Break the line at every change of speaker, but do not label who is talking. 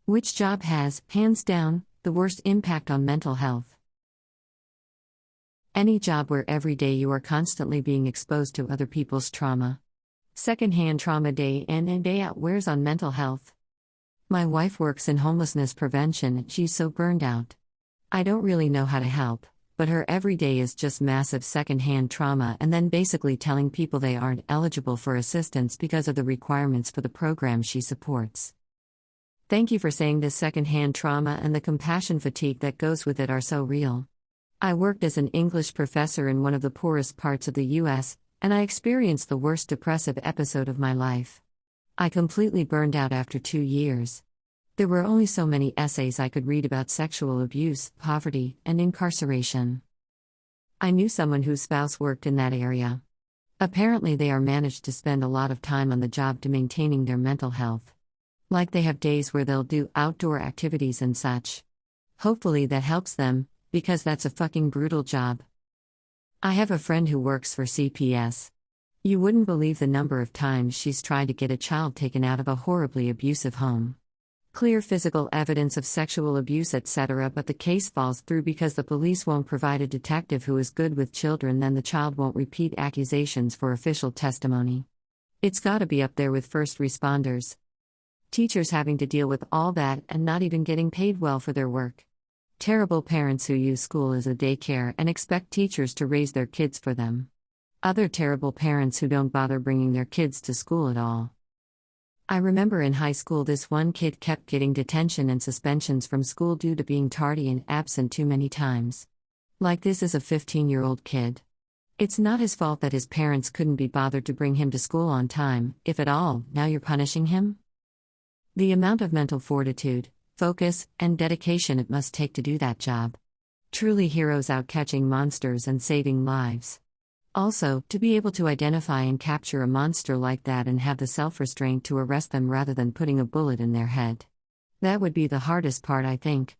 Which job has, hands down, the worst impact on mental health? Any job where every day you are constantly being exposed to other people's trauma. Secondhand trauma day in and day out wears on mental health. My wife works in homelessness prevention and she's so burned out. I don't really know how to help, but her every day is just massive secondhand trauma and then basically telling people they aren't eligible for assistance because of the requirements for the program she supports. Thank you for saying this. Secondhand trauma and the compassion fatigue that goes with it are so real. I worked as an English professor in one of the poorest parts of the US, and I experienced the worst depressive episode of my life. I completely burned out after 2 years. There were only so many essays I could read about sexual abuse, poverty, and incarceration. I knew someone whose spouse worked in that area. Apparently they are managed to spend a lot of time on the job to maintaining their mental health. Like they have days where they'll do outdoor activities and such. Hopefully that helps them, because that's a fucking brutal job. I have a friend who works for CPS. You wouldn't believe the number of times she's tried to get a child taken out of a horribly abusive home. Clear physical evidence of sexual abuse, etc., but the case falls through because the police won't provide a detective who is good with children, then the child won't repeat accusations for official testimony. It's gotta be up there with first responders. Teachers having to deal with all that and not even getting paid well for their work. Terrible parents who use school as a daycare and expect teachers to raise their kids for them. Other terrible parents who don't bother bringing their kids to school at all. I remember in high school this one kid kept getting detention and suspensions from school due to being tardy and absent too many times. Like, this is a 15-year-old kid. It's not his fault that his parents couldn't be bothered to bring him to school on time, if at all. Now you're punishing him? The amount of mental fortitude, focus, and dedication it must take to do that job. Truly heroes out catching monsters and saving lives. Also, to be able to identify and capture a monster like that and have the self-restraint to arrest them rather than putting a bullet in their head. That would be the hardest part, I think.